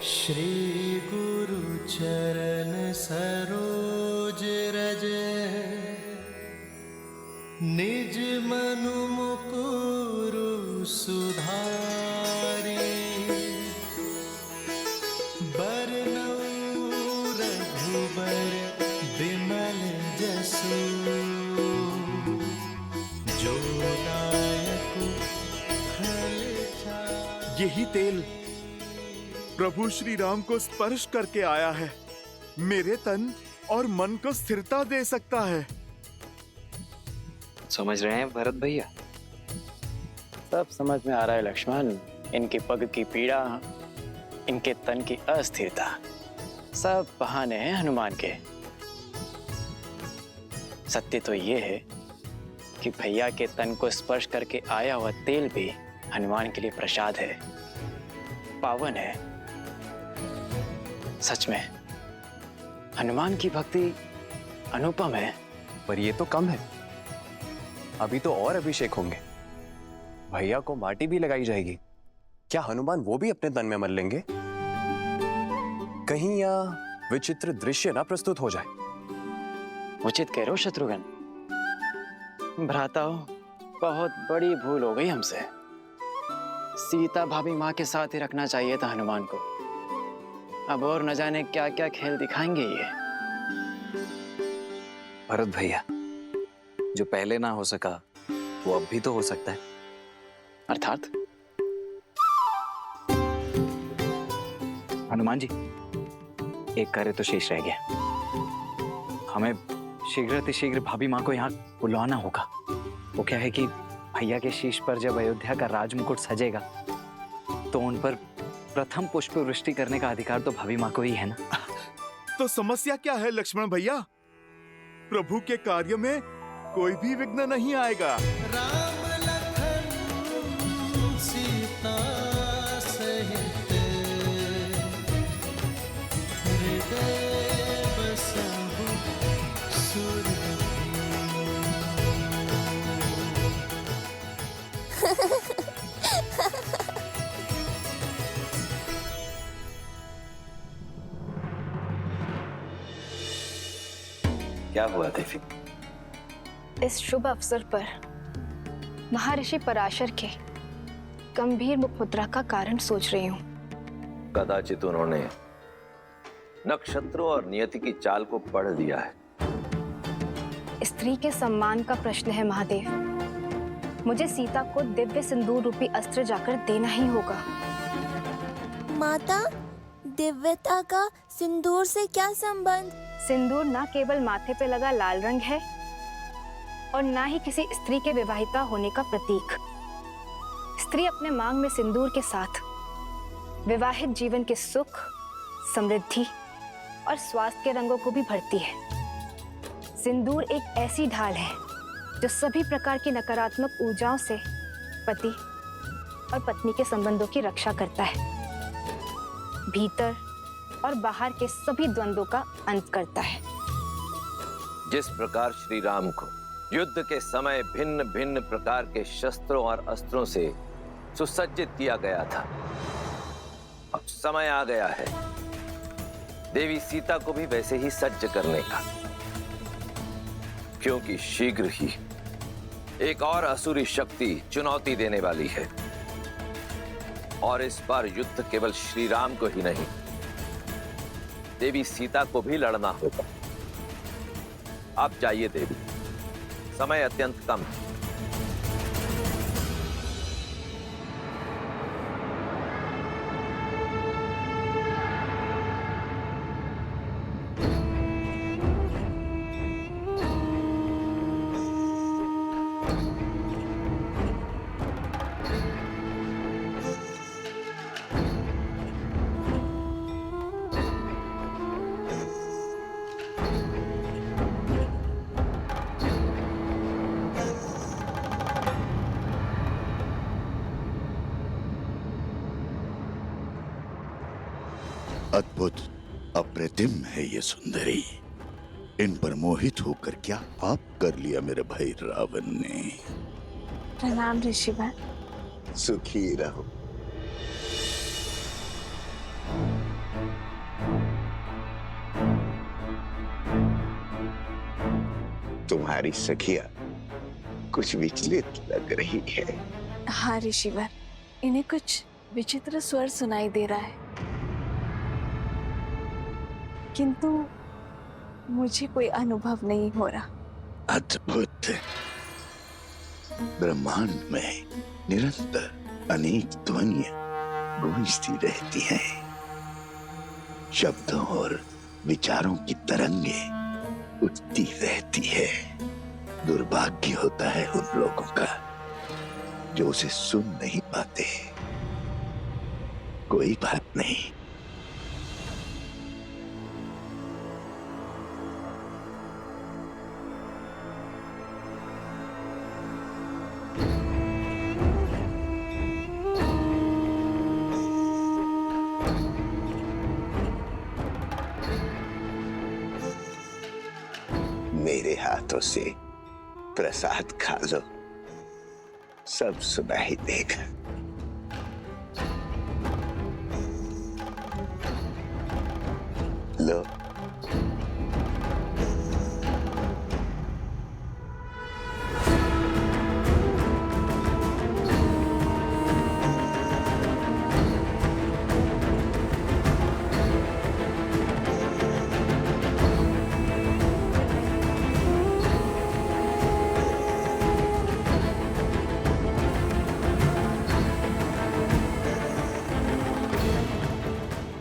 श्री गुरु चरण सरोज रज निज मनु मुकुरु सुधारी बरनउँ रघुबर बिमल जसु जो दायक फल चारि। यही तेल प्रभु श्री राम को स्पर्श करके आया है, मेरे तन और मन को स्थिरता दे सकता है। समझ रहे हैं भरत भैया? सब समझ में आ रहा है लक्ष्मण। इनके पग की पीड़ा, इनके तन की अस्थिरता, सब बहाने हैं हनुमान के। सत्य तो ये है कि भैया के तन को स्पर्श करके आया हुआ तेल भी हनुमान के लिए प्रसाद है, पावन है। सच में हनुमान की भक्ति अनुपम है। पर ये तो कम है, अभी तो और अभिषेक होंगे। भैया को माटी भी लगाई जाएगी। क्या हनुमान वो भी अपने तन में मल लेंगे? कहीं यह विचित्र दृश्य ना प्रस्तुत हो जाए। उचित कह रहे हो शत्रुघ्न। भ्राताओ, बहुत बड़ी भूल हो गई हमसे। सीता भाभी माँ के साथ ही रखना चाहिए था हनुमान को। अब और न जाने क्या क्या खेल दिखाएंगे ये। भरत भैया, जो पहले ना हो सका वो अब भी तो हो सकता है। अर्थात हनुमान जी, एक कार्य तो शेष रह गया। हमें शीघ्र भाभी माँ को यहाँ बुलवाना होगा। वो क्या है कि भैया के शीश पर जब अयोध्या का राजमुकुट सजेगा तो उन पर प्रथम पुष्प वृष्टि करने का अधिकार तो भाभी माँ को ही है ना। तो समस्या क्या है लक्ष्मण भैया? प्रभु के कार्य में कोई भी विघ्न नहीं आएगा। राम लखन सीता सहित हृदय बसहु सुरभि। क्या हुआ देवी? इस शुभ अवसर पर महर्षि पराशर के गंभीर मुखमुद्रा का कारण सोच रही हूँ। कदाचित उन्होंने नक्षत्रों और नियति की चाल को पढ़ लिया है। स्त्री के सम्मान का प्रश्न है महादेव। मुझे सीता को दिव्य सिंदूर रूपी अस्त्र जाकर देना ही होगा। माता, दिव्यता का सिंदूर से क्या संबंध? सिंदूर न केवल माथे पे लगा लाल रंग है और न ही किसी स्त्री के विवाहिता होने का प्रतीक। स्त्री अपने मांग में सिंदूर के साथ विवाहित जीवन के सुख, समृद्धि और स्वास्थ्य के रंगों को भी भरती है। सिंदूर एक ऐसी ढाल है जो सभी प्रकार की नकारात्मक ऊर्जाओं से पति और पत्नी के संबंधों की रक्षा करता है, भीतर और बाहर के सभी द्वंद्वों का अंत करता है। जिस प्रकार श्री राम को युद्ध के समय भिन्न भिन्न प्रकार के शस्त्रों और अस्त्रों से सुसज्जित किया गया था, अब समय आ गया है देवी सीता को भी वैसे ही सज्ज करने का, क्योंकि शीघ्र ही एक और असुरी शक्ति चुनौती देने वाली है। और इस बार युद्ध केवल श्री राम को ही नहीं, देवी सीता को भी लड़ना होगा। आप जाइए देवी, समय अत्यंत कम है। अद्भुत, अप्रतिम है ये सुंदरी। इन पर मोहित होकर क्या पाप कर लिया मेरे भाई रावण ने। प्रणाम ऋषिवर। सुखी रहो। तुम्हारी सखिया कुछ विचलित लग रही है। हाँ ऋषिवर, इन्हें कुछ विचित्र स्वर सुनाई दे रहा है, किंतु मुझे कोई अनुभव नहीं हो रहा। अद्भुत। ब्रह्मांड में निरंतर अनेक ध्वनियां गूंजती रहती हैं। शब्दों और विचारों की तरंगे उठती रहती है। दुर्भाग्य होता है उन लोगों का जो उसे सुन नहीं पाते। कोई बात नहीं, मेरे हाथों से प्रसाद खा लो, सब सुनाई देगा। लो।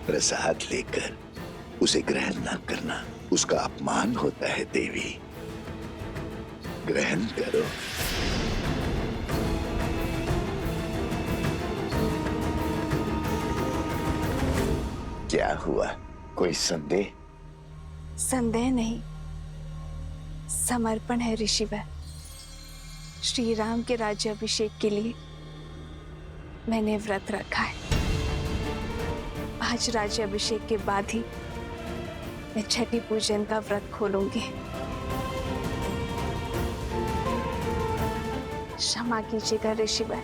प्रसाद लेकर उसे ग्रहण न करना उसका अपमान होता है देवी। ग्रहण करो। क्या हुआ, कोई संदेह? संदेह नहीं, समर्पण है ऋषिवर। श्री राम के राज्याभिषेक के लिए मैंने व्रत रखा है। आज राज्याभिषेक के बाद ही मैं छठी पूजन का व्रत खोलूंगी। क्षमा कीजिएगा ऋषिवर,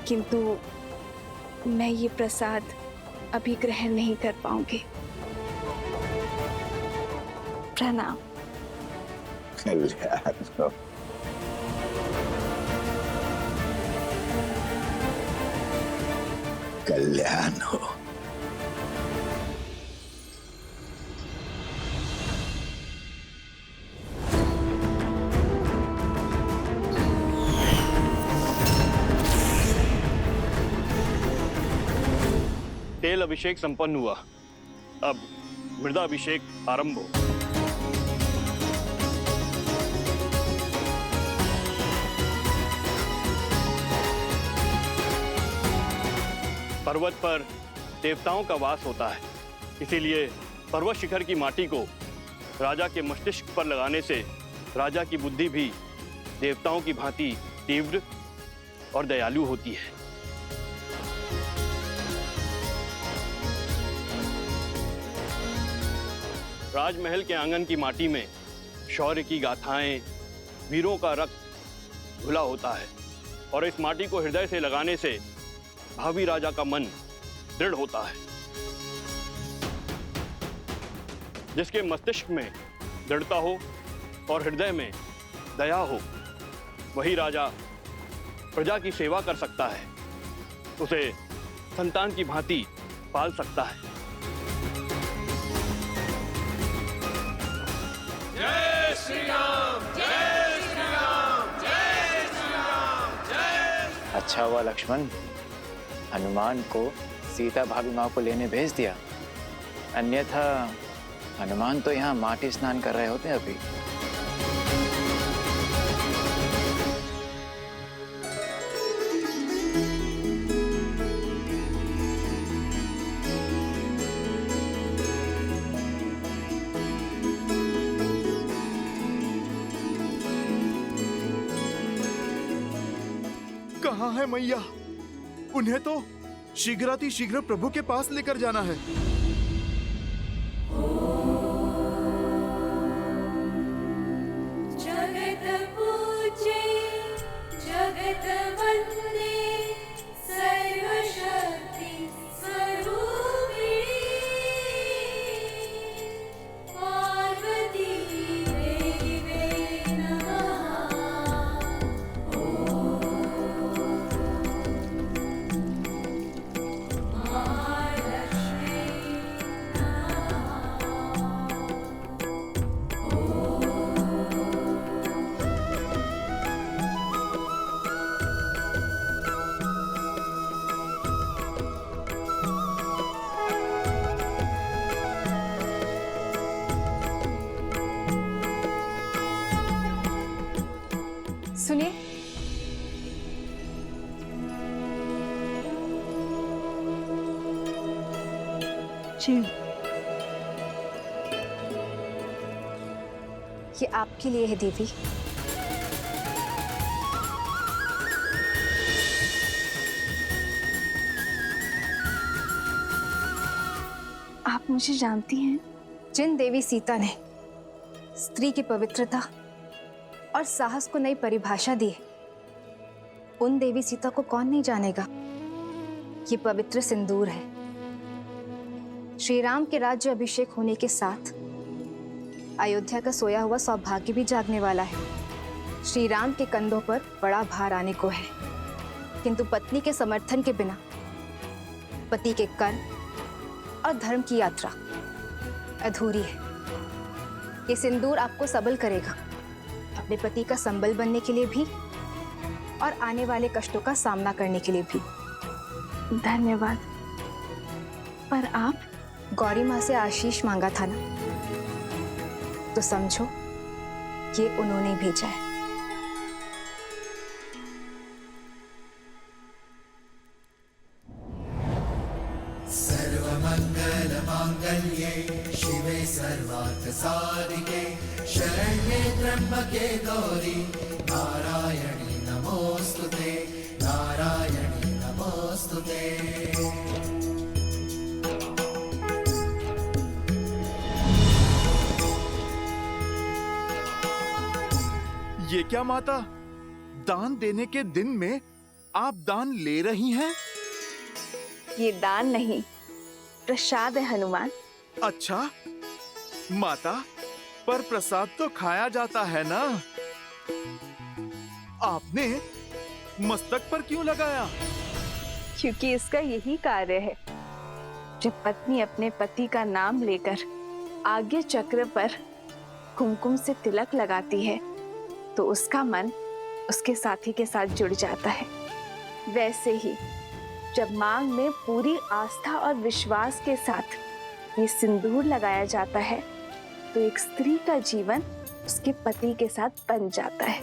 किंतु मैं ये प्रसाद अभी ग्रहण नहीं कर पाऊंगी। प्रणाम। कल्याण हो। कल्याण हो। तेल अभिषेक संपन्न हुआ, अब मृदाभिषेक आरंभ हो। पर्वत पर देवताओं का वास होता है, इसीलिए पर्वत शिखर की माटी को राजा के मस्तिष्क पर लगाने से राजा की बुद्धि भी देवताओं की भांति तीव्र और दयालु होती है। राजमहल के आंगन की माटी में शौर्य की गाथाएं, वीरों का रक्त घुला होता है और इस माटी को हृदय से लगाने से भावी राजा का मन दृढ़ होता है। जिसके मस्तिष्क में दृढ़ता हो और हृदय में दया हो, वही राजा प्रजा की सेवा कर सकता है, उसे संतान की भांति पाल सकता है। जय श्री राम, जय श्री राम, जय श्री राम, जय। अच्छा हुआ लक्ष्मण, हनुमान को सीता भाभी माँ को लेने भेज दिया, अन्यथा हनुमान तो यहाँ माटी स्नान कर रहे होते अभी। कहाँ है मैया? उन्हें तो शीघ्रातिशीघ्र प्रभु के पास लेकर जाना है। जगत पूजे जगत वंदे सर्वशक्ति स्वरूपिणी पार्वती जी। ये आपके लिए है देवी। आप मुझे जानती हैं? जिन देवी सीता ने स्त्री की पवित्रता और साहस को नई परिभाषा दी है, उन देवी सीता को कौन नहीं जानेगा। ये पवित्र सिंदूर है। श्री राम के राज्य अभिषेक होने के साथ अयोध्या का सोया हुआ सौभाग्य भी जागने वाला है। श्री राम के कंधों पर बड़ा भार आने को है, किंतु पत्नी के समर्थन के बिना पति के कर्म और धर्म की यात्रा अधूरी है। ये सिंदूर आपको सबल करेगा, अपने पति का संबल बनने के लिए भी और आने वाले कष्टों का सामना करने के लिए भी। धन्यवाद। पर आप गौरी माँ से आशीष मांगा था ना, तो समझो ये उन्होंने भेजा है। सर्वमंगल मांगल्ये शिवे सर्वार्थ साधिके शरण्ये त्र्यंबके गौरी नारायणी नमोस्तुते नारायणी नमोस्तुते। ये क्या माता, दान देने के दिन में आप दान ले रही हैं? ये दान नहीं, प्रसाद है हनुमान। अच्छा माता, पर प्रसाद तो खाया जाता है ना। आपने मस्तक पर क्यों लगाया? क्योंकि इसका यही कार्य है। जब पत्नी अपने पति का नाम लेकर आज्ञा चक्र पर कुमकुम से तिलक लगाती है, तो उसका मन उसके साथी के साथ जुड़ जाता है। वैसे ही जब मांग में पूरी आस्था और विश्वास के साथ ये सिंदूर लगाया जाता है, तो एक स्त्री का जीवन उसके पति के साथ बन जाता है।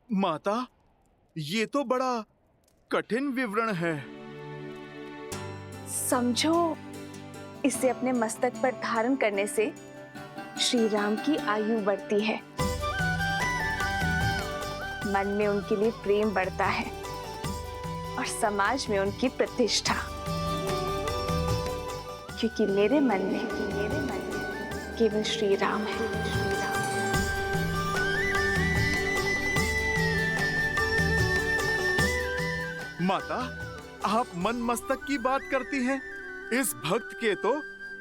माता, ये तो बड़ा कठिन विवरण है। समझो, इसे अपने मस्तक पर धारण करने से श्री राम की आयु बढ़ती है, मन में उनके लिए प्रेम बढ़ता है और समाज में उनकी प्रतिष्ठा। क्योंकि मेरे मन में केवल श्री राम है। माता, आप मन मस्तक की बात करती हैं। इस भक्त के तो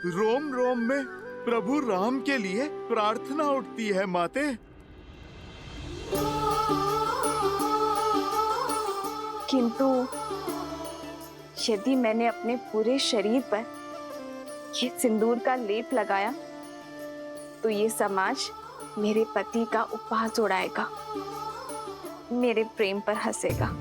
रोम रोम में प्रभु राम के लिए प्रार्थना उठती है माते। किंतु यदि मैंने अपने पूरे शरीर पर ये सिंदूर का लेप लगाया, तो ये समाज मेरे पति का उपहास उड़ाएगा, मेरे प्रेम पर हंसेगा।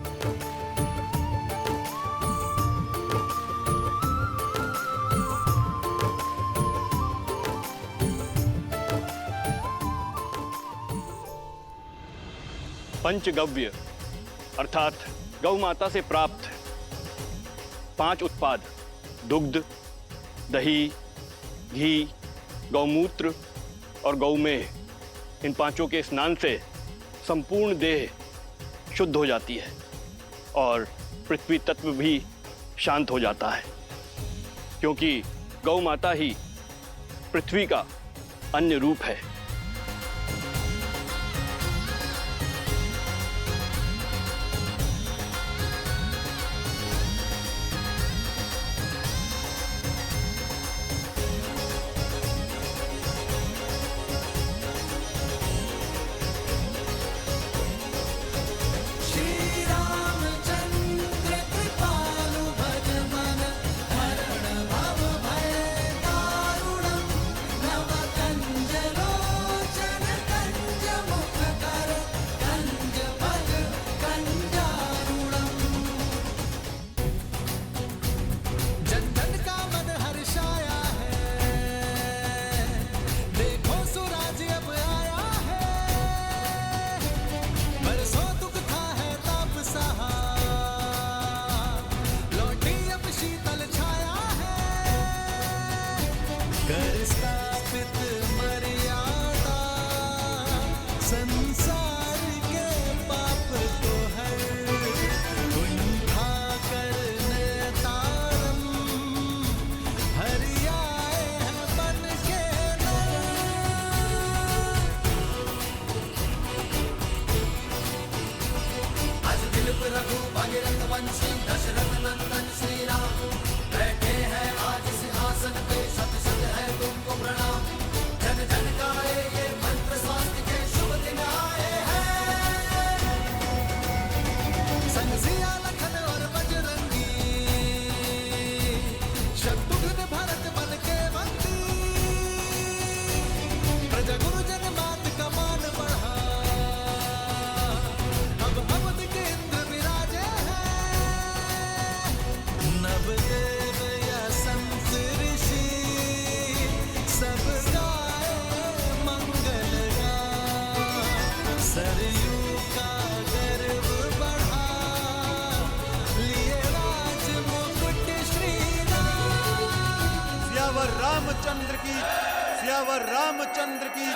पंचगव्य अर्थात गौ माता से प्राप्त 5 उत्पाद दुग्ध, दही, घी, गौमूत्र और गौमेह, इन पांचों के स्नान से संपूर्ण देह शुद्ध हो जाती है और पृथ्वी तत्व भी शांत हो जाता है, क्योंकि गौ माता ही पृथ्वी का अन्य रूप है। भव भय दारुणं नव कंजलो रामचंद्र की, सियावर रामचंद्र की,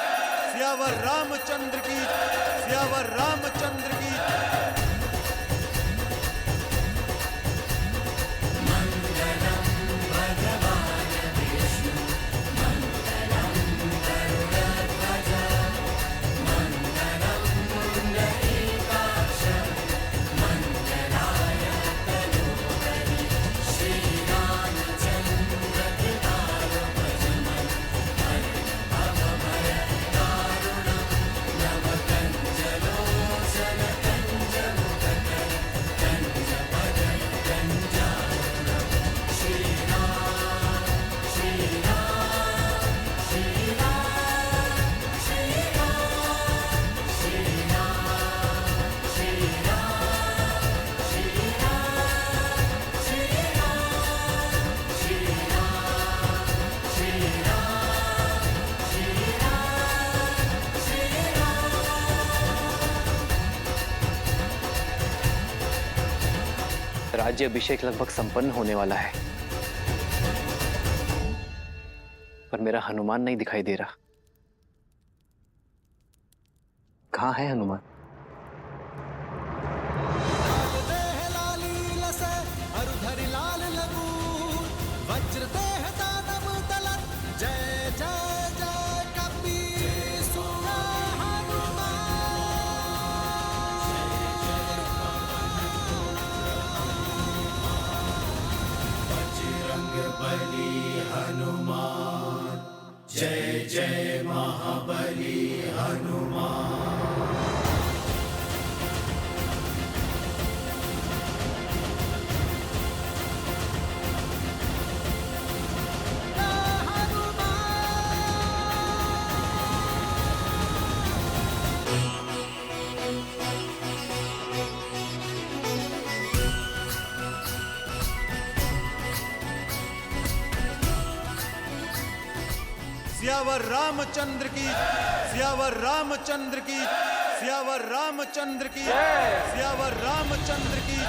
सियावर रामचंद्र की, सियावर रामचंद्र की। राज्य अभिषेक लगभग संपन्न होने वाला है, पर मेरा हनुमान नहीं दिखाई दे रहा। कहाँ है हनुमान? जय जय महाबली हनुमान। सियावर रामचंद्र की, सियावर रामचंद्र की, सियावर रामचंद्र की, सियावर रामचंद्र की।